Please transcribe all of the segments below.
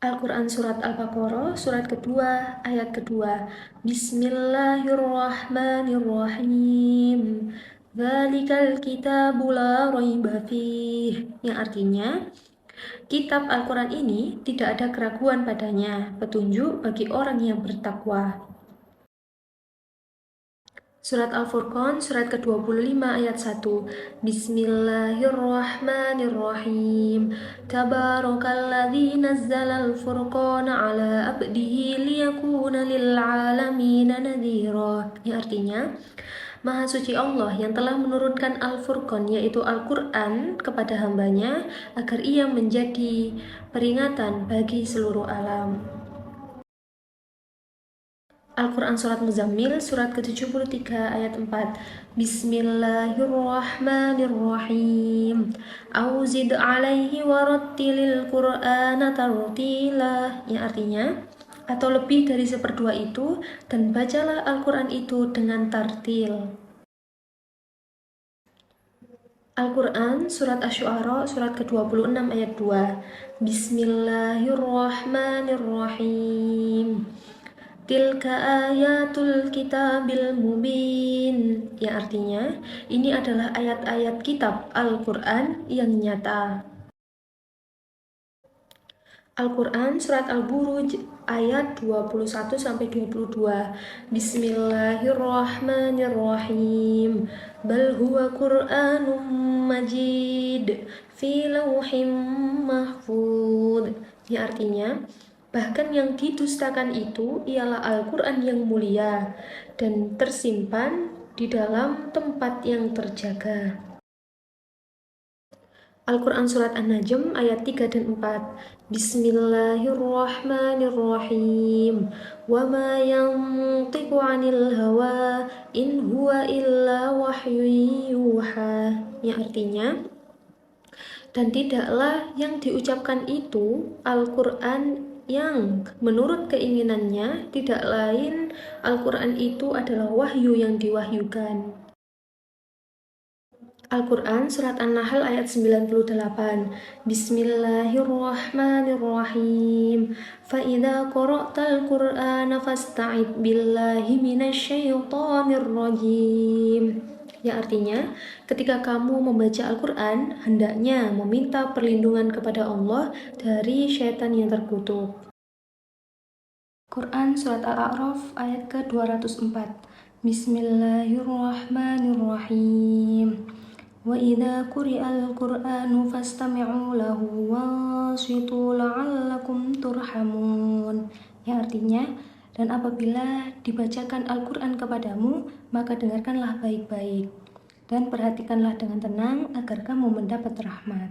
Al-Quran Surat Al-Baqarah, surat kedua, ayat kedua. Bismillahirrahmanirrahim. Dzalikal kitabu la raiba fih. Yang artinya, kitab Al-Quran ini tidak ada keraguan padanya, petunjuk bagi orang yang bertakwa. Surat Al-Furqan, surat ke-25 ayat 1. Bismillahirrahmanirrahim. Tabarakalladzi nazzalal furqana ala abdihi liyakuna lil'alamina nadhira. Yang artinya, Maha suci Allah yang telah menurunkan Al-Furqan, yaitu Al-Quran, kepada hambanya agar ia menjadi peringatan bagi seluruh alam. Al-Quran Surat Muzammil, surat ke-73 ayat 4. Bismillahirrahmanirrahim. Auzid alaihi warattilil Qur'ana tartila. Yang artinya, atau lebih dari seperdua itu, dan bacalah Al-Quran itu dengan tartil. Al-Quran Surat Asy-Syu'ara, surat ke-26 ayat 2. Bismillahirrahmanirrahim. Tilka ayatul kitabil mubin. Yang artinya, ini adalah ayat-ayat kitab Al-Quran yang nyata. Al-Quran Surat Al-Buruj ayat 21-22. Bismillahirrahmanirrahim. Bal huwa Qur'anum majid fi lauhim mahfud. Yang artinya, bahkan yang didustakan itu ialah Al-Quran yang mulia dan tersimpan di dalam tempat yang terjaga. Al-Quran Surat An-Najm ayat 3 dan 4. Bismillahirrahmanirrahim. Wa ma yantiqu 'anil hawa in huwa illa wahyun yuha. Yang artinya, dan tidaklah yang diucapkan itu Al-Quran yang menurut keinginannya, tidak lain Al-Quran itu adalah wahyu yang diwahyukan. Al-Quran Surat An-Nahl ayat 98. Bismillahirrahmanirrahim. Fa'idha qara'tal Qur'ana fasta'id billahi minasyaitonir rajim. Yang artinya, ketika kamu membaca Al-Quran, hendaknya meminta perlindungan kepada Allah dari syaitan yang terkutuk. Quran Surat Al-A'raf ayat ke-204. Bismillahirrahmanirrahim. Wa idza quri'al Qur'anu fastami'u lahu wanshitu la'allakum turhamun. Yang artinya, dan apabila dibacakan Al-Quran kepadamu, maka dengarkanlah baik-baik dan perhatikanlah dengan tenang agar kamu mendapat rahmat.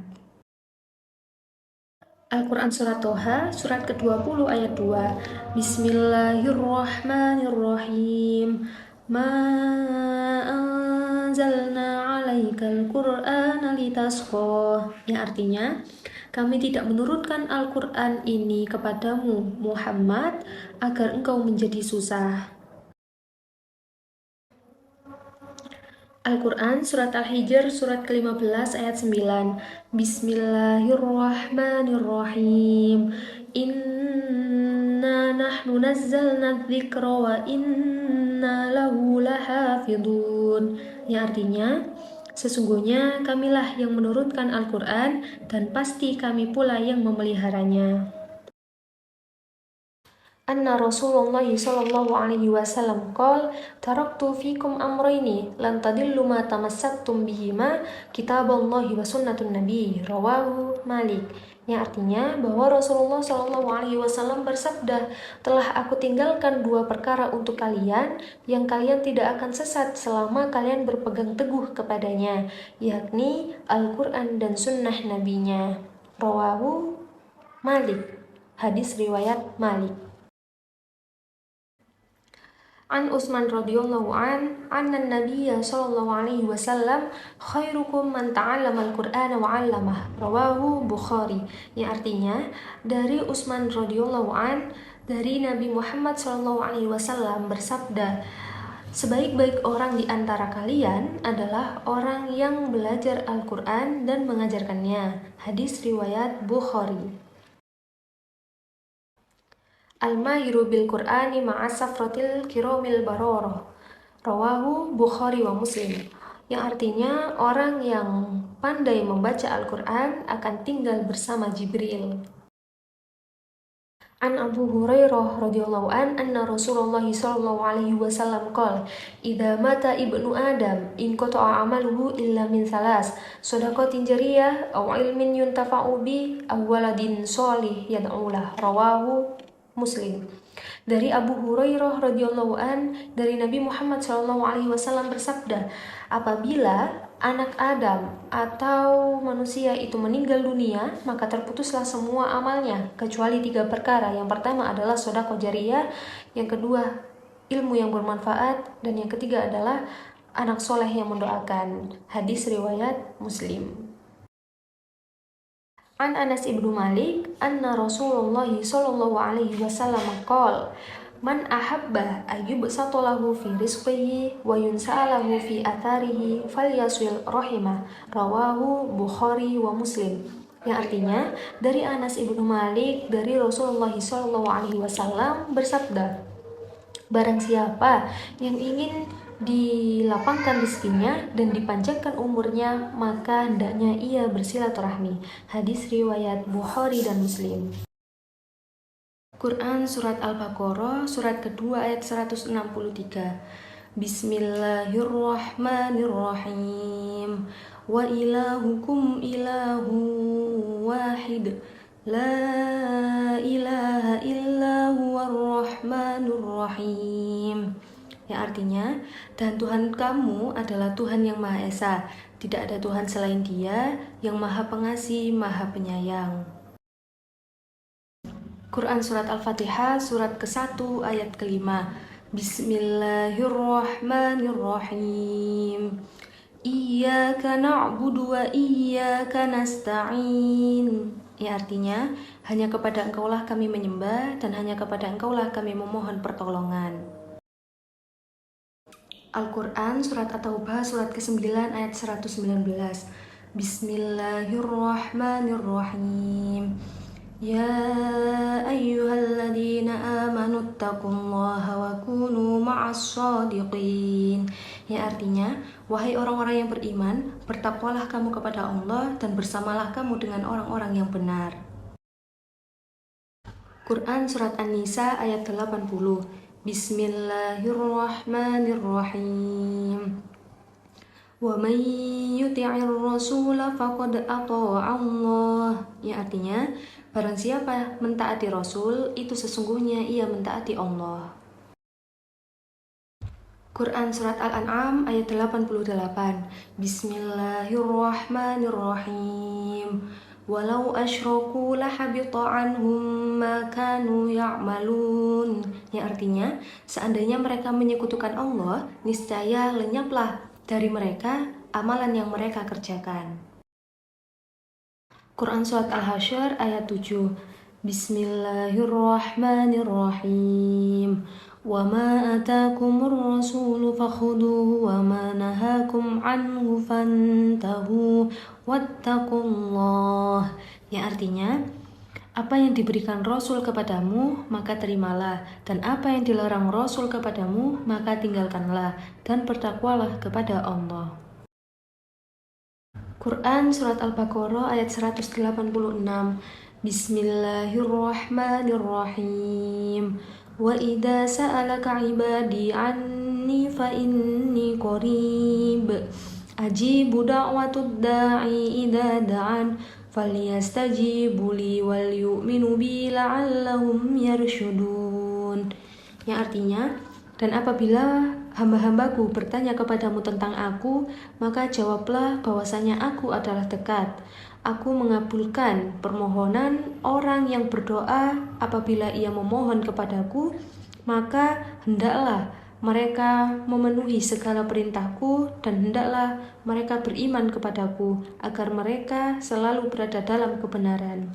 Al-Quran Surat Toha, surat ke-20 ayat 2. Bismillahirrahmanirrahim. Ma anzalna 'alaikal Qur'ana litasqa. Yang artinya, kami tidak menurunkan Al-Quran ini kepadamu, Muhammad, agar engkau menjadi susah. Al-Quran Surat Al-Hijr, surat ke-15 ayat 9. Bismillahirrahmanirrahim. Inna nahnu nazzalna dzikra wa inna lahu lahafidun. Yang artinya, sesungguhnya kamilah yang menurunkan Al-Quran dan pasti kami pula yang memeliharanya. Anna Rasulullah sallallahu alaihi wasallam qol taraktu fikum amrayni lan tadillu ma tamassaktum bihima kitaballahi wa sunnatun nabi rawahu Malik. Yang artinya bahwa Rasulullah sallallahu alaihi wasallam bersabda, telah aku tinggalkan dua perkara untuk kalian yang kalian tidak akan sesat selama kalian berpegang teguh kepadanya, yakni Al-Quran dan sunnah nabinya. Rawahu Malik. Hadis riwayat Malik. An Utsman radhiyallahu anna nabiyya sallallahu alaihi wasallam khairukum man ta'allama al-Qur'ana wa 'allamah. Rawahu Bukhari. Yang artinya, dari Utsman radhiyallahu dari Nabi Muhammad sallallahu alaihi wasallam bersabda, sebaik-baik orang di antara kalian adalah orang yang belajar Al-Quran dan mengajarkannya. Hadis riwayat Bukhari. Al-mahiru bil Qur'ani ma'a safratil kiramil bararah. Rawahu Bukhari wa Muslim. Yang artinya orang yang pandai membaca Al-Quran akan tinggal bersama Jibril. An Abu Hurairah radhiyallahu anna Rasulullah sallallahu alaihi wasallam qala idza mata ibnu Adam in qata'a amaluhu illa min salas shadaqatin jariyah aw ilmin yuntafa'u bi aw waladin shalih yad'u lah. Rawahu Muslim. Dari Abu Hurairah radhiyallahu dari Nabi Muhammad sallallahu alaihi wasallam bersabda, apabila anak Adam atau manusia itu meninggal dunia, maka terputuslah semua amalnya kecuali 3 perkara. Yang pertama adalah sedekah jariyah, yang kedua ilmu yang bermanfaat, dan yang ketiga adalah anak soleh yang mendoakan. Hadis riwayat Muslim. An Anas ibnu Malik anna Rasulullah sallallahu alaihi wasallam qala man ahabba ayyubsata lahu fi rizqihi wa yunsa'alahu fi atharihi falyasil rahimah. Rawahu Bukhari wa Muslim. Yang artinya dari Anas ibnu Malik dari Rasulullah sallallahu alaihi wasallam bersabda, barang siapa yang ingin dilapangkan rezekinya dan dipanjangkan umurnya, maka hendaknya ia bersilaturahmi. Hadis riwayat Bukhari dan Muslim. Quran Surat Al-Baqarah, surat kedua ayat 163. Bismillahirrahmanirrahim. Wa ilahukum ilahu wahid. La ilaha illa huwar rahmanur rahim. Yang artinya, dan Tuhan kamu adalah Tuhan yang Maha Esa. Tidak ada Tuhan selain Dia yang Maha Pengasih, Maha Penyayang. Quran Surat Al-Fatihah, surat ke-1 ayat ke-5. Bismillahirrahmanirrahim. Iyyaka na'budu wa iyyaka nasta'in. Ya, artinya, hanya kepada Engkaulah kami menyembah dan hanya kepada Engkaulah kami memohon pertolongan. Al-Quran Surat At-Taubah, surat ke-9 ayat 119. Bismillahirrahmanirrahim. Ya ayyuhalladzina amanu taqullaha wa kunu ma'as shadiqin. Ya, artinya, wahai orang-orang yang beriman, bertakwalah kamu kepada Allah dan bersamalah kamu dengan orang-orang yang benar. Quran Surat An-Nisa ayat 80. Bismillahirrahmanirrahim. Wa man yuti'ir rasula faqad ata'a Allah. Ya, artinya, barang siapa mentaati Rasul, itu sesungguhnya ia mentaati Allah. Quran Surat Al-An'am ayat 88. Bismillahirrahmanirrahim. Walau asyraku lahabita anhum ma kanu ya'malun. Ya, artinya, seandainya mereka menyekutukan Allah, niscaya lenyaplah dari mereka amalan yang mereka kerjakan. Quran Surat Al-Hasyr ayat 7. Bismillahirrahmanirrahim. Wa ma atakumur rasulu fakhuduhu wa ma nahakum anhu fantahu wattaqullah. Ya, artinya, apa yang diberikan Rasul kepadamu, maka terimalah, dan apa yang dilarang Rasul kepadamu, maka tinggalkanlah, dan bertakwalah kepada Allah. Quran Surat Al-Baqarah ayat 186. Bismillahirrahmanirrahim. Wa idza sa'alaka 'ibadi 'anni fa inni qarib ajibu da'watud da'i idza da'an falyastajibu li wal yu'minu bi la'allahum yarshudun. Yang artinya, dan apabila hamba-hambaku bertanya kepadamu tentang aku, maka jawablah bahwasanya aku adalah dekat. Aku mengabulkan permohonan orang yang berdoa apabila ia memohon kepadaku, maka hendaklah mereka memenuhi segala perintahku dan hendaklah mereka beriman kepadaku agar mereka selalu berada dalam kebenaran.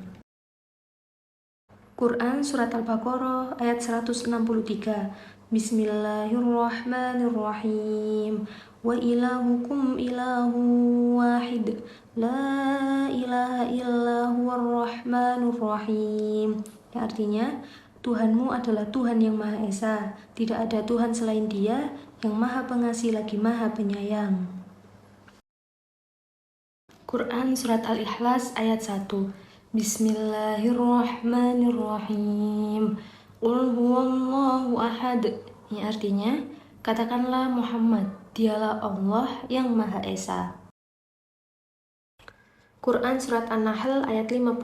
Quran Surat Al-Baqarah ayat 163. Bismillahirrahmanirrahim. Wa ilahukum ilahu wahid. La ilaha illa huwar rahmanur rahim. Ya, artinya, Tuhanmu adalah Tuhan yang Maha Esa, tidak ada Tuhan selain Dia, yang Maha Pengasih lagi Maha Penyayang. Quran Surat Al-Ikhlas ayat 1. Bismillahirrahmanirrahim. Qul huwallahu ahad. Yang artinya, katakanlah Muhammad, dialah Allah yang Maha Esa. Quran Surat An-Nahl ayat 51.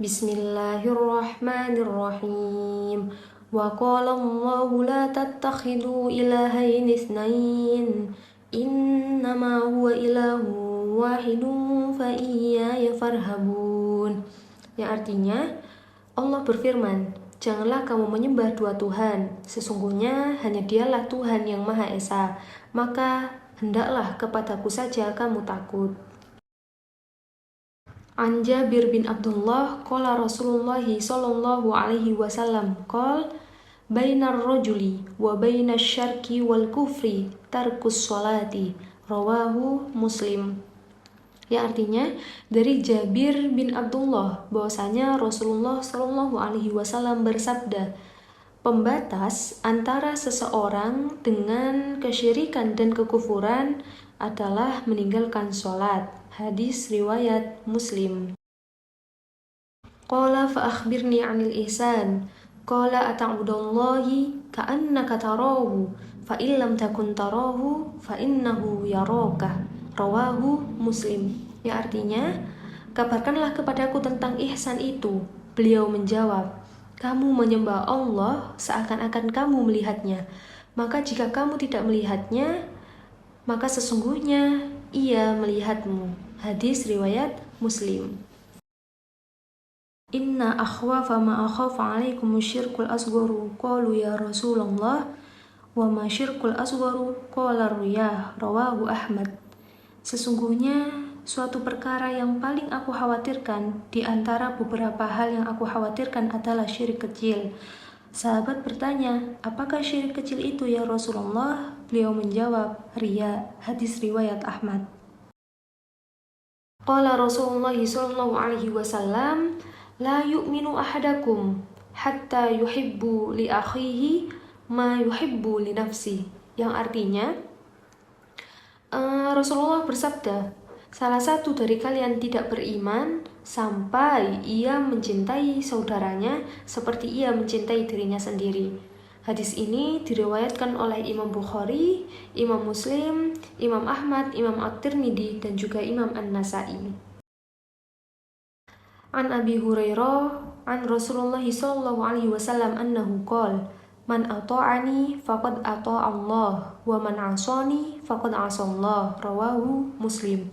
Bismillahirrahmanirrahim. Wa qala Allahu la tattakhidhu ilahayn itsnain. Innama huwa ilahu wahidun fa iyaya farhabun. Yang artinya, Allah berfirman, janganlah kamu menyembah dua Tuhan. Sesungguhnya hanya Dialah Tuhan yang Maha Esa. Maka hendaklah kepadaku saja kamu takut. An Jabir bin Abdullah qala Rasulullah sallallahu alaihi wasallam qala bainar rajuli wa bainas syarki wal kufri tarkus sholati rawahu Muslim. Ya, artinya dari Jabir bin Abdullah bahwasanya Rasulullah sallallahu alaihi wasallam bersabda, pembatas antara seseorang dengan kesyirikan dan kekufuran adalah meninggalkan sholat. Hadis riwayat Muslim. Qala fa akhbirni 'anil ihsan. Qala ata'budallahi ka'annaka tarahu fa illam takun tarahu fa innahu yaraka. Rawahu Muslim. Ya, artinya, kabarkanlah kepadaku tentang ihsan itu. Beliau menjawab, kamu menyembah Allah seakan-akan kamu melihatnya. Maka jika kamu tidak melihatnya, maka sesungguhnya Ia melihatmu. Hadis riwayat Muslim. Inna akhwafa ma akhafa alaikum syirkul asgharu qalu ya Rasulullah wa ma syirkul asgharu qala riyah. Rawahu Ahmad. Sesungguhnya suatu perkara yang paling aku khawatirkan di antara beberapa hal yang aku khawatirkan adalah syirik kecil. Sahabat bertanya, apakah syirik kecil itu ya Rasulullah? Beliau menjawab, riya. Hadis riwayat Ahmad. Qala Rasulullah sallallahu alaihi wasallam, la yu'minu ahadakum hatta yuhibbu li akhihi ma yuhibbu li nafsi. Yang artinya, Rasulullah bersabda, salah satu dari kalian tidak beriman sampai ia mencintai saudaranya seperti ia mencintai dirinya sendiri. Hadis ini diriwayatkan oleh Imam Bukhari, Imam Muslim, Imam Ahmad, Imam At-Tirmidzi, dan juga Imam An-Nasa'i. An Abi Hurairah, an Rasulullah sallallahu alaihi wasallam annahu qala, man ata'ani faqad ata'a Allah, wa man 'asani faqad 'asa Allah. Rawahu Muslim.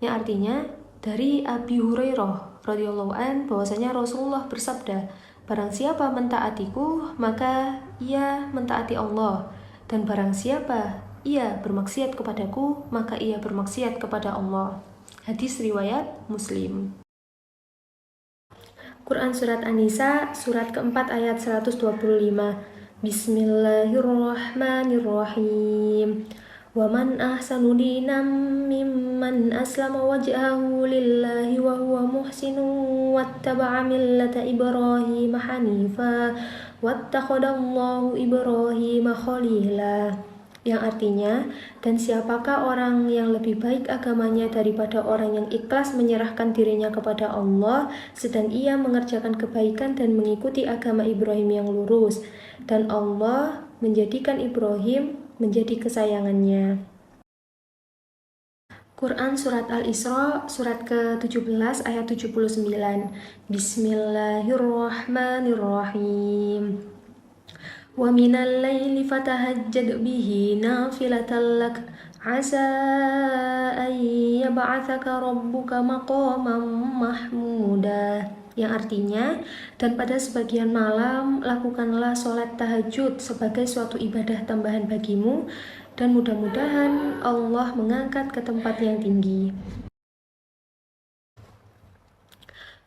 Yang artinya, dari Abi Hurairah radhiyallahu an bahwasanya Rasulullah bersabda, barang siapa mentaatiku maka ia mentaati Allah, dan barang siapa ia bermaksiat kepadaku maka ia bermaksiat kepada Allah. Hadis riwayat Muslim. Quran Surat An-Nisa surat keempat ayat 125. Bismillahirrahmanirrahim. Wa man ahsanu dinan mimman aslama wajhahu lillahi wa huwa muhsinun wattaba'a millata Ibrahim hanifa wattakhadallahu Ibrahim khalila. Yang artinya, dan siapakah orang yang lebih baik agamanya daripada orang yang ikhlas menyerahkan dirinya kepada Allah sedang ia mengerjakan kebaikan dan mengikuti agama Ibrahim yang lurus, dan Allah menjadikan Ibrahim menjadi kesayangannya. Quran Surat Al-Isra surat ke-17 ayat 79. Bismillahirrahmanirrahim. Wa minal laili fatahajjad bihi nafilatan lak asa an yab'atsaka rabbuka maqaman mahmuda. Yang artinya, dan pada sebagian malam lakukanlah sholat tahajud sebagai suatu ibadah tambahan bagimu, dan mudah-mudahan Allah mengangkat ke tempat yang tinggi.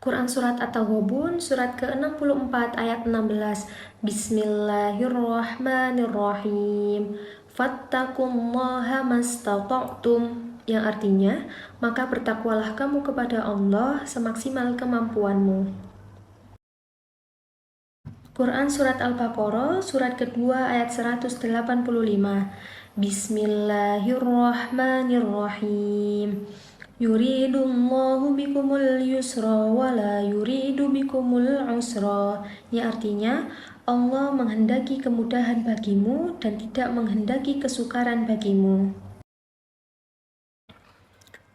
Quran Surat At-Taghabun surat ke-64 ayat 16. Bismillahirrahmanirrahim. Fattaqullaha mastata'tum. Yang artinya, maka bertakwalah kamu kepada Allah semaksimal kemampuanmu. Quran Surat Al-Baqarah, surat kedua ayat 185. Bismillahirrahmanirrahim. Yuridullahu bikumul yusra wa la yuridu bikumul usra. Ya, artinya Allah menghendaki kemudahan bagimu dan tidak menghendaki kesukaran bagimu.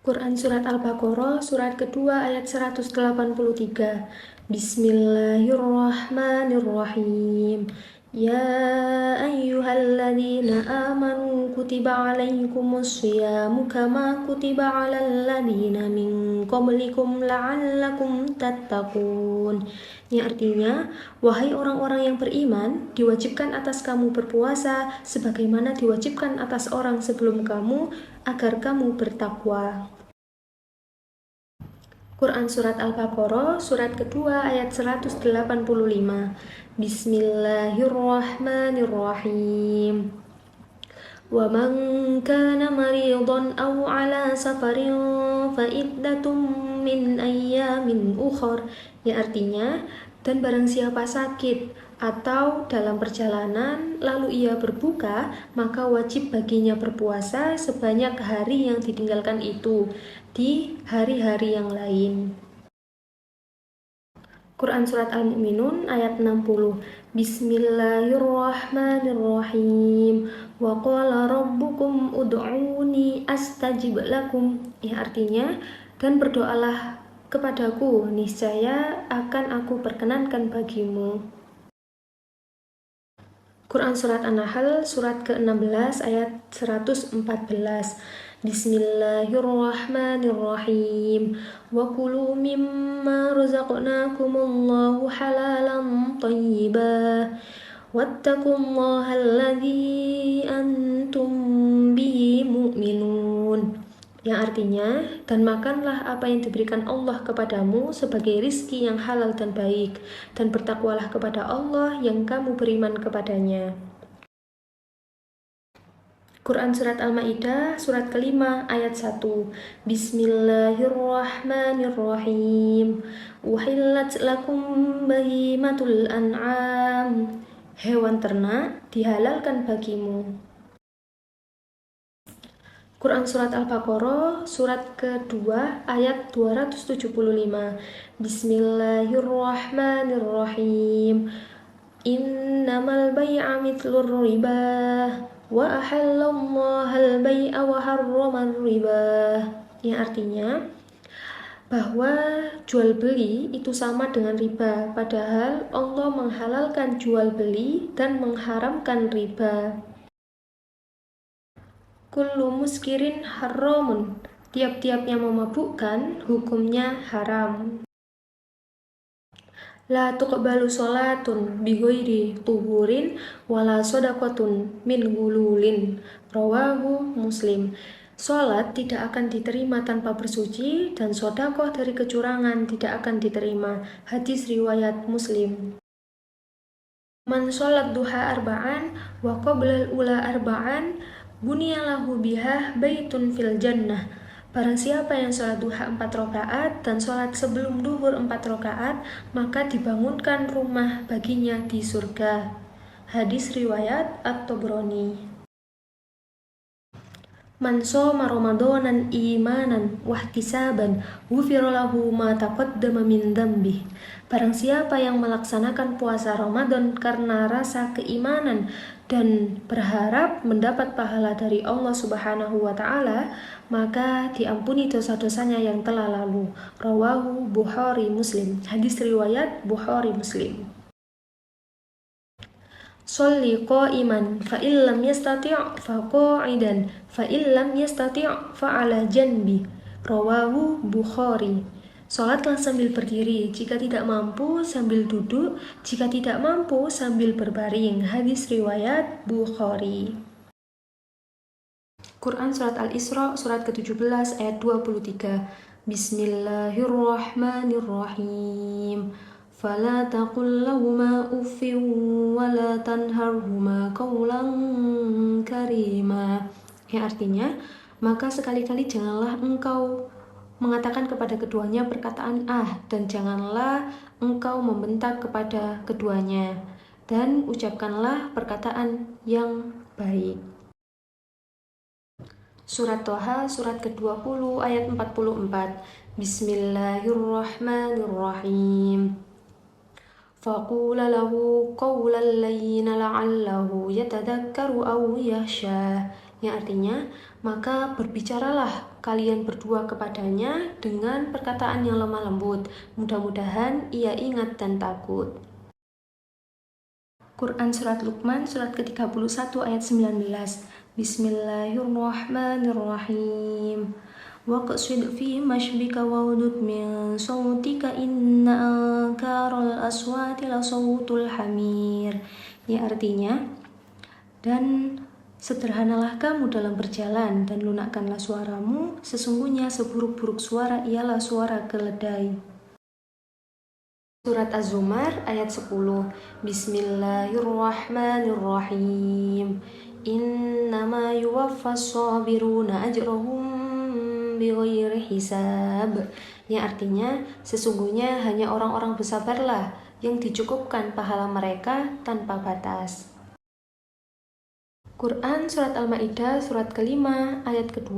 Quran Surat Al-Baqarah, surat kedua ayat 183. Bismillahirrahmanirrahim. Ya ayyuhalladzina amanu kutiba alaikumus syiyamu kama kutiba alal ladzina min qablikum la'allakum tattaqun. Yang artinya, wahai orang-orang yang beriman, diwajibkan atas kamu berpuasa sebagaimana diwajibkan atas orang sebelum kamu agar kamu bertakwa. Quran Surat Al-Baqarah, surat kedua ayat 185. Bismillahirrahmanirrahim. Wa man kana maridan aw ala safarin fa iddatum min ayyamin ukhar. Ya, artinya, dan barang siapa sakit atau dalam perjalanan lalu ia berbuka, maka wajib baginya berpuasa sebanyak hari yang ditinggalkan itu di hari-hari yang lain. Quran Surat Al-Mu'minun ayat 60. Bismillahirrahmanirrahim. Wa qala rabbukum ud'uni astajib lakum. Ya, artinya, dan berdoalah kepadaku, niscaya akan aku perkenankan bagimu. Quran Surat An-Nahl, surat ke-16 ayat 114. Bismillahirrahmanirrahim. Wa kulu mimma razaqnakumullahu halalan thayyibah. Wattaqullaha alladzi antum bihi mu'minun. Yang artinya, dan makanlah apa yang diberikan Allah kepadamu sebagai rizki yang halal dan baik, dan bertakwalah kepada Allah yang kamu beriman kepadanya. Quran Surat Al-Ma'idah, surat kelima ayat 1. Bismillahirrahmanirrahim. Uhillat lakum bahimatul an'am. Hewan ternak dihalalkan bagimu. Quran Surat Al-Baqarah, surat kedua ayat 275. Bismillahirrahmanirrahim. Innamal bay'a mithlur riba wa ahallallahu al-bay'a wa harraman riba. Yang artinya, bahwa jual beli itu sama dengan riba, padahal Allah menghalalkan jual beli dan mengharamkan riba. Kullu muskirin haramun. Tiap-tiap yang memabukkan hukumnya haram. La tuqbalu sholatun bighairi tuhurin wala shadaqatun min gululin. Rawahu Muslim. Sholat tidak akan diterima tanpa bersuci dan sodakoh dari kecurangan tidak akan diterima. Hadis riwayat Muslim. Man sholat duha arba'an wa qoblal ula arba'an bunyalahu biha baitun fil jannah. Barang siapa yang sholat duha 4 rakaat dan sholat sebelum duhur 4 rakaat, maka dibangunkan rumah baginya di surga. Hadis riwayat At-Tabrani. Man shoma ramadanan imanan wahtisaban ghufira lahu ma taqaddama min dzambih. Barang siapa yang melaksanakan puasa Ramadan karena rasa keimanan dan berharap mendapat pahala dari Allah Subhanahu wa taala, maka diampuni dosa-dosanya yang telah lalu. Rawahu Bukhari Muslim. Hadis riwayat Bukhari Muslim. Sholli qa'iman fa illam yastati' fa qa'idan fa illam yastati' fa 'ala janbi. Rawahu Bukhari. Salatlah sambil berdiri, jika tidak mampu sambil duduk, jika tidak mampu sambil berbaring. Hadis riwayat Bukhari. Quran Surat Al-Isra, surat ke-17 ayat 23. Bismillahirrahmanirrahim. Fala taqul lahuma uffin wala tanharhuma qawlan karima. Ya, artinya, maka sekali-kali janganlah engkau mengatakan kepada keduanya perkataan dan janganlah engkau membentak kepada keduanya. dan ucapkanlah perkataan yang baik. Surat Toha, surat ke-20 ayat 44. Bismillahirrahmanirrahim. Faqula lahu qawlan layyina la'allahu yatadakkaru aw yakhsha. Yang artinya, maka berbicaralah kalian berdua kepadanya dengan perkataan yang lemah lembut. Mudah-mudahan ia ingat dan takut. Quran Surat Luqman, surat ke-31 ayat 19. Bismillahirrahmanirrahim. Waqsid fi mashbika wawdud min sawtika inna ankaral aswati la sawtul hamir. Ya, artinya, dan sederhanalah kamu dalam berjalan dan lunakkanlah suaramu, sesungguhnya seburuk-buruk suara ialah suara keledai. Surat Az-Zumar ayat 10. Bismillahirrahmanirrahim. Innama yuwaffas sabiruna ajrahum bighairi hisab. Yang artinya, sesungguhnya hanya orang-orang bersabarlah yang dicukupkan pahala mereka tanpa batas. Quran Surat Al-Ma'idah, surat ke-5 ayat ke-2.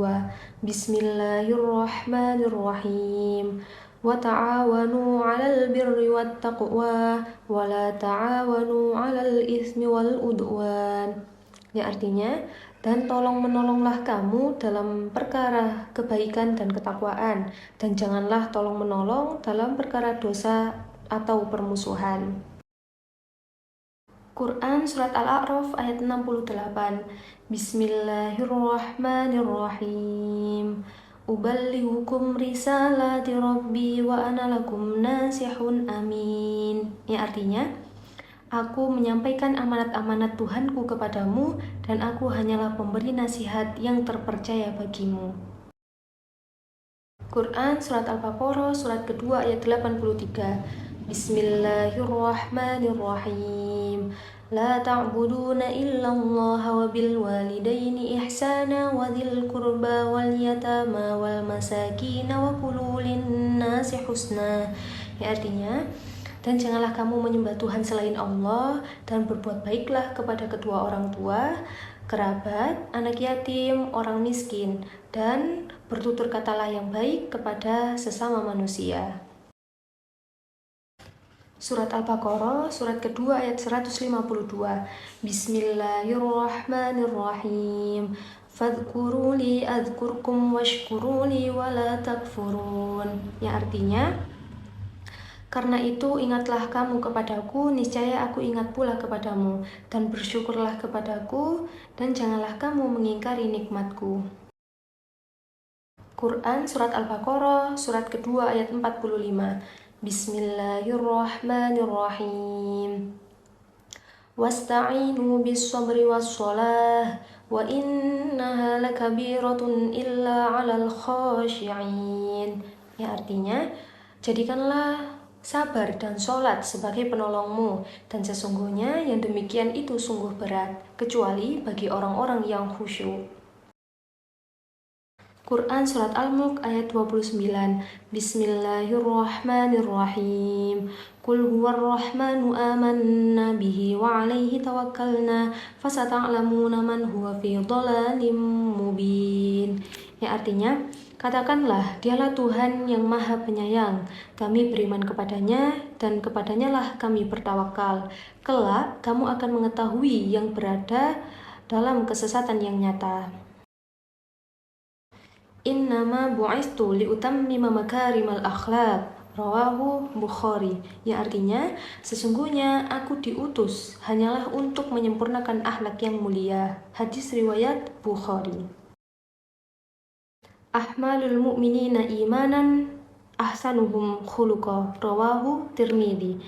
Bismillahirrahmanirrahim. Wa ta'awanu 'alal birri wat taqwa wa la ta'awanu 'alal itsmi wal udwan. Ya, artinya, dan tolong-menolonglah kamu dalam perkara kebaikan dan ketakwaan, dan janganlah tolong-menolong dalam perkara dosa atau permusuhan. Quran Surat Al-A'raf ayat 68. Bismillahirrahmanirrahim. Uballighukum risalati rabbi wa ana lakum nasihun amin. Yang artinya, aku menyampaikan amanat-amanat Tuhanku kepadamu dan aku hanyalah pemberi nasihat yang terpercaya bagimu. Quran Surat Al-Baqarah, surat kedua ayat 83. Bismillahirrahmanirrahim. La ta'buduna illallah wa bil walidaini ihsana wa dhil qurba wal yatama wal masakin wa qulu linnasi husna. Ya, artinya, dan janganlah kamu menyembah Tuhan selain Allah dan berbuat baiklah kepada kedua orang tua, kerabat, anak yatim, orang miskin, dan bertutur katalah yang baik kepada sesama manusia. Surat Al-Baqarah, surat kedua ayat 152. Bismillahirrahmanirrahim. Fadhkuruni adzkurkum washkuruni wala takfurun. Yang artinya, karena itu ingatlah kamu kepadaku, niscaya aku ingat pula kepadamu, dan bersyukurlah kepadaku, dan janganlah kamu mengingkari nikmatku. Quran Surat Al-Baqarah, surat kedua ayat 45. Bismillahirrahmanirrahim. Wasta'inu bis-sabri was-shalah wa innaha lakabiratun illa 'alal khashi'in. Yang artinya, jadikanlah sabar dan sholat sebagai penolongmu, dan sesungguhnya yang demikian itu sungguh berat, kecuali bagi orang-orang yang khusyuk. Quran Surat Al-Mulk ayat 29. Bismillahirrahmanirrahim. Qul huwarrahmanu amanna bihi wa alaihi tawakkalna fasata'lamuna man huwa fi dhalalim mubin. Yang artinya, katakanlah, dialah Tuhan yang maha penyayang, kami beriman kepadanya dan kepadanya lah kami bertawakal. Kelak kamu akan mengetahui yang berada dalam kesesatan yang nyata. Innama bu'istu liutammima makarimal akhlaq, rawahu Bukhari. Yang artinya, sesungguhnya aku diutus hanyalah untuk menyempurnakan akhlak yang mulia. Hadis riwayat Bukhari. Ahmalul mu'minina imanan ahsanuhum khuluqa, rawahu Tirmidzi.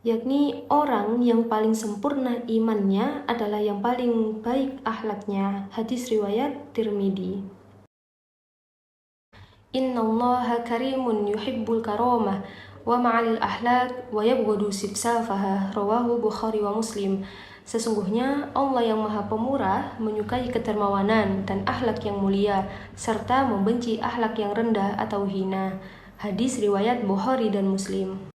Yakni orang yang paling sempurna imannya adalah yang paling baik akhlaknya. Hadis riwayat Tirmidzi. Innallaha karimun yuhibbul karamah wa ma'alil ahlak wa yabghadu sifsafaha, rawahu Bukhari wa Muslim. Sesungguhnya Allah yang maha pemurah menyukai kedermawanan dan akhlak yang mulia, serta membenci akhlak yang rendah atau hina. Hadis riwayat Bukhari dan Muslim.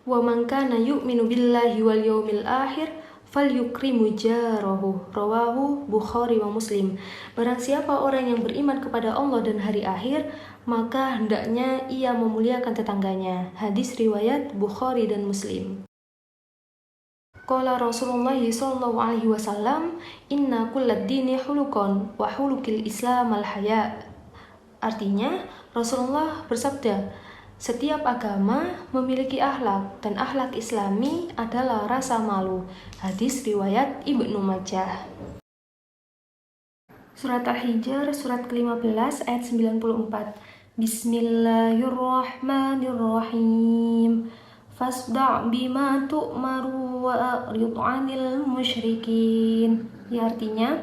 Wa man kana yu'minu billahi wal yawmil akhir falyukrimu jarahu. Rawahu Bukhari wa Muslim. Barang siapa orang yang beriman kepada Allah dan hari akhir, maka hendaknya ia memuliakan tetangganya. Hadis riwayat Bukhari dan Muslim. Qala Rasulullah sallallahu alaihi wasallam, inna kullad dini hulukon wa hulukil Islam al-haya. Artinya, Rasulullah bersabda, setiap agama memiliki akhlak dan akhlak Islami adalah rasa malu. Hadis riwayat Ibnu Majah. Surat Al-Hijr, surat ke-15 ayat 94. Bismillahirrahmanirrahim. Fasda' bima tu'maru wa a'rid 'anil musyrikin. Ya, artinya,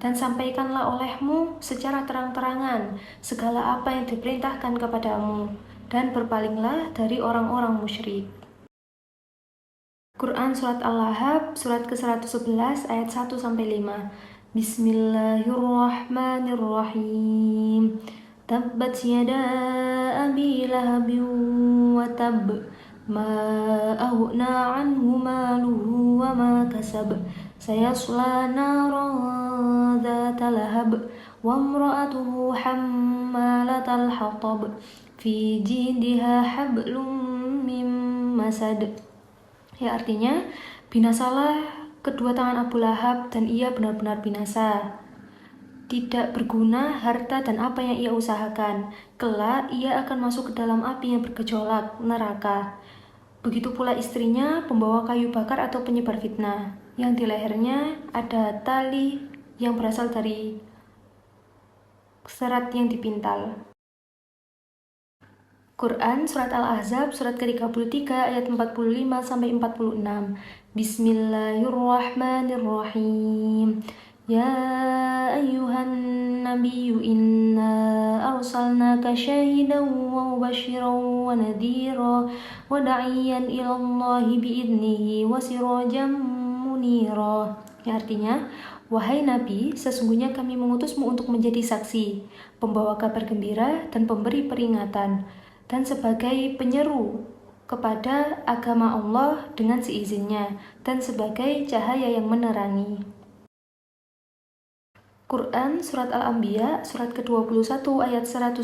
dan sampaikanlah olehmu secara terang-terangan segala apa yang diperintahkan kepadamu, dan berpalinglah dari orang-orang musyrik. Quran surat Al-Lahab, surat ke-111 ayat 1-5. Bismillahirrahmanirrahim. Tabbat yada abi lahabin wa tab. Ma aghna anhu maluhu wa ma kasab. Sayasla naran dhata lahab. Wa imra'atuhu hammalatal hatab. Fi jidha hablum mim masad. Ya, artinya, binasalah kedua tangan Abu Lahab dan ia benar-benar binasa. Tidak berguna harta dan apa yang ia usahakan. Kelak ia akan masuk ke dalam api yang bergejolak, neraka. Begitu pula istrinya, pembawa kayu bakar atau penyebar fitnah, yang di lehernya ada tali yang berasal dari serat yang dipintal. Quran surat Al-Ahzab surat ke-33 ayat 45-46. Bismillahirrahmanirrahim. Ya ayyuhan nabiyyu inna arsalnaka syahidan wa mubasyiran wa nadhira wa da'iyan ila Allahi bi'idnihi wa sirajan munira. Ya, artinya, wahai Nabi, sesungguhnya kami mengutusmu untuk menjadi saksi, pembawa kabar gembira dan pemberi peringatan, dan sebagai penyeru kepada agama Allah dengan seizinnya, dan sebagai cahaya yang menerangi. Quran surat Al-Anbiya surat ke-21 ayat 107.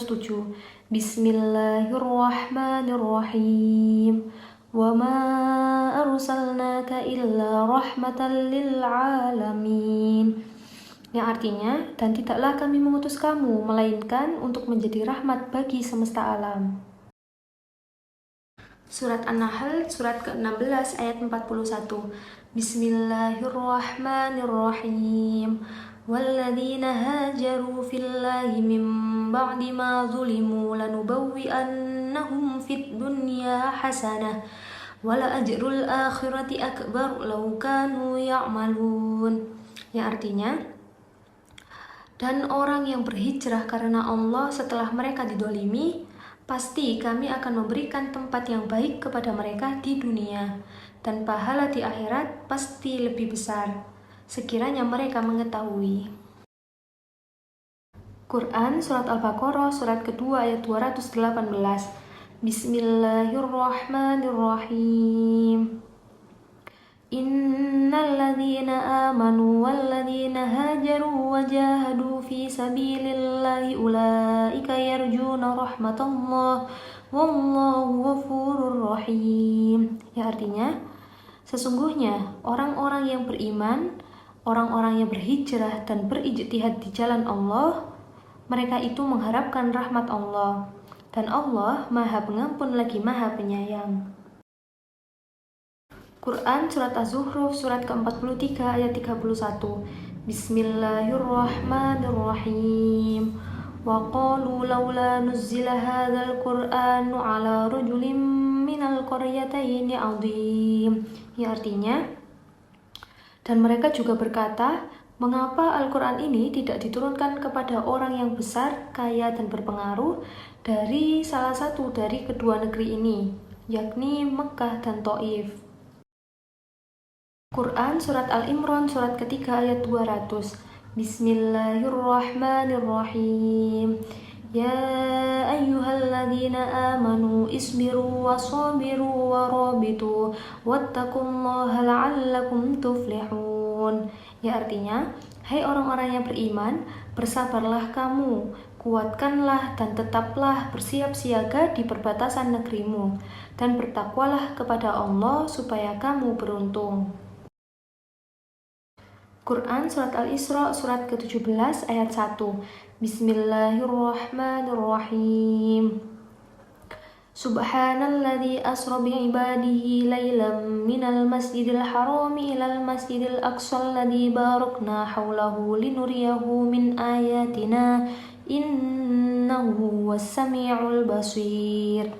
Bismillahirrahmanirrahim. Wa ma arsalnaka illa rahmatan lil alamin. Yang artinya, dan tidaklah kami mengutus kamu melainkan untuk menjadi rahmat bagi semesta alam. Surat An-Nahl surat ke-16 ayat 41. Bismillahirrahmanirrahim. Walladzina hajaru fillahi min ba'di ma zulimu lanubawwi'annahum fid dunya hasanah wala ajrul akhirati akbar law kanu ya'malun. Yang artinya, dan orang yang berhijrah karena Allah setelah mereka didolimi, pasti kami akan memberikan tempat yang baik kepada mereka di dunia, dan pahala di akhirat pasti lebih besar, sekiranya mereka mengetahui. Quran surat Al-Baqarah surat kedua ayat 218. Bismillahirrahmanirrahim. Innal ladzina amanu wal ladzina hajaru wa jahadu fi sabilillahi ulaika yarjuna rahmatallah wallahu ghafurur rahim. Ya, artinya, sesungguhnya orang-orang yang beriman, orang-orang yang berhijrah dan berijtihad di jalan Allah, mereka itu mengharapkan rahmat Allah, dan Allah Maha Pengampun lagi Maha Penyayang. Quran surat Az-Zukhruf surat ke-43 ayat 31. Bismillahirrahmanirrahim. Wa qalu laula nuzzila hadzal qur'anu ala rajulin minal qaryataini 'azim. Ya, artinya, dan mereka juga berkata, mengapa Al-Quran ini tidak diturunkan kepada orang yang besar, kaya dan berpengaruh dari salah satu dari kedua negeri ini, yakni Mekkah dan Taif. Quran surat Al-Imran surat ketiga ayat 200. Bismillahirrahmanirrahim. Ya ayyuhalladzina amanu isbiru wasabiru warabitu wattaqullaha la'allakum tuflihun. Ya artinya, hai orang-orang yang beriman, bersabarlah kamu, kuatkanlah dan tetaplah bersiap siaga di perbatasan negerimu, dan bertakwalah kepada Allah supaya kamu beruntung. Quran Surat Al-Isra surat ke-17 ayat 1. Bismillahirrahmanirrahim. Subhanalladzi asra bi'ibadihi laylan minal masjidil harami ilal masjidil aqsal ladzi barakna haulahu linuriyahu min ayatina innahu was-sami'ul basir.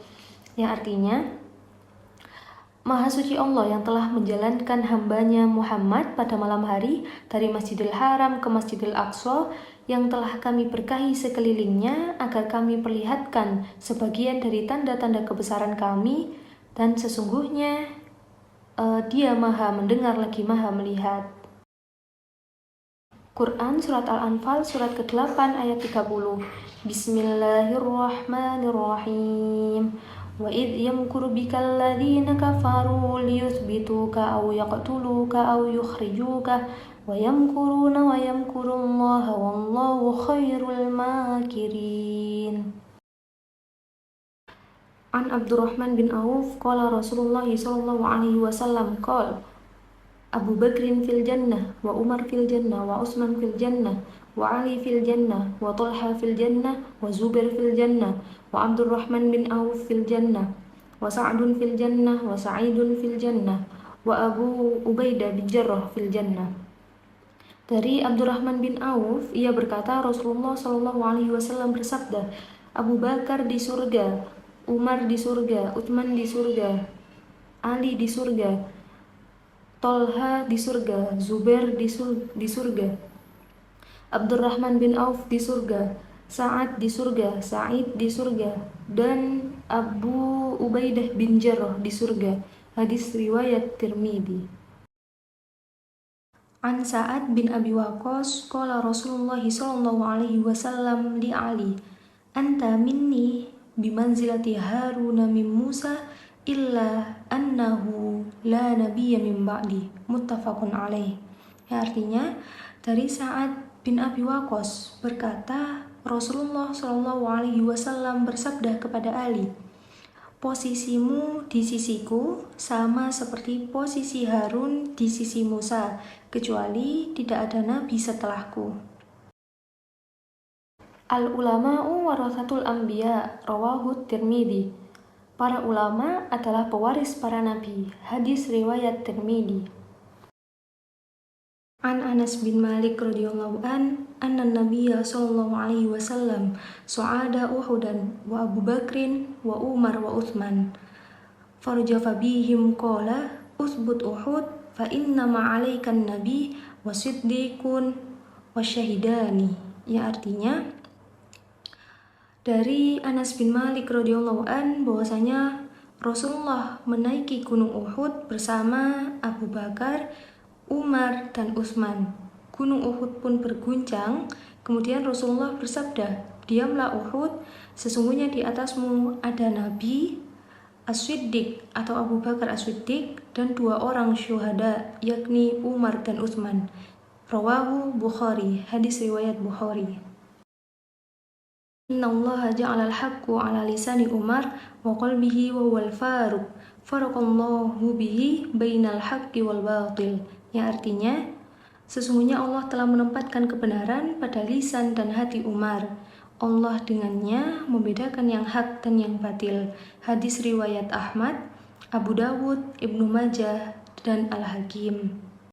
Yang artinya, Maha suci Allah yang telah menjalankan hambanya Muhammad pada malam hari dari Masjidil Haram ke Masjidil Aqsa yang telah kami berkahi sekelilingnya agar kami perlihatkan sebagian dari tanda-tanda kebesaran kami, dan sesungguhnya Dia Maha mendengar lagi Maha melihat. Quran Surat Al-Anfal surat ke-8 ayat 30. Bismillahirrahmanirrahim. Wa idh yamkuru bikal ladzina kafaru liyuthbituka aw yaqtuluka aw yukhrijuka wa yamkuruna wa yamkurullaha wallahu khairul makirin. An Abdurrahman bin Auf qala Rasulullah sallallahu alaihi wasallam qala Abu Bakrin fil jannah wa Umar fil jannah wa Utsman fil jannah wa Ali fil jannah wa Talha fil jannah wa Zubair fil jannah wa Abdurrahman bin Auf fil jannah wa Sa'dun fil jannah wa Sa'idun fil jannah wa Abu Ubaidah bin Jarrah fil jannah. Dari Abdurrahman bin Auf, ia berkata Rasulullah Shallallahu alaihi wasallam bersabda, Abu Bakar di surga, Umar di surga, Utsman di surga, Ali di surga, Talha di surga, Zubair di surga, Abdurrahman bin Auf di surga, Sa'ad di surga, Sa'id di surga, dan Abu Ubaidah bin Jarrah di surga. Hadis riwayat Tirmidzi. An Sa'ad bin Abi Waqqas qala Rasulullah sallallahu alaihi wasallam li Ali, anta minni bimanzilati Haruna min Musa illa annahu la nabiyya min ba'di, muttafaqun alaih. Ya, artinya, dari Sa'ad bin Abi Waqqas berkata Rasulullah Shallallahu alaihi wasallam bersabda kepada Ali, posisimu di sisiku sama seperti posisi Harun di sisi Musa, kecuali tidak ada nabi setelahku. Al-ulama'u warathatul anbiya, rawahu Tirmidzi. Para ulama adalah pewaris para nabi. Hadis riwayat Tirmidzi. An Anas bin Malik radhiyallahu anna Nabiyya sallallahu alaihi wasallam su'ada Uhudan wa Abu Bakrin wa Umar wa Utsman. Farjafa bihim qala usbut Uhud fa inna ma'alaikan nabi wa siddiqun wa syahidani. Ya, artinya, dari Anas bin Malik radhiyallahu bahwasanya Rasulullah menaiki gunung Uhud bersama Abu Bakar, Umar, dan Utsman. Gunung Uhud pun berguncang. Kemudian Rasulullah bersabda, diamlah Uhud, sesungguhnya di atasmu ada Nabi, As-Siddiq atau Abu Bakar As-Siddiq, dan 2 orang syuhada, yakni Umar dan Utsman. Rawahu Bukhari, hadis riwayat Bukhari. Inna Allah ja'ala al-haqqu ala lisani Umar wa qalbihi wa huwal faruq, faraqallahu bihi bainal haqqi wal batil. Ya, artinya, sesungguhnya Allah telah menempatkan kebenaran pada lisan dan hati Umar. Allah dengannya membedakan yang hak dan yang batil. Hadis riwayat Ahmad, Abu Dawud, Ibnu Majah, dan Al-Hakim.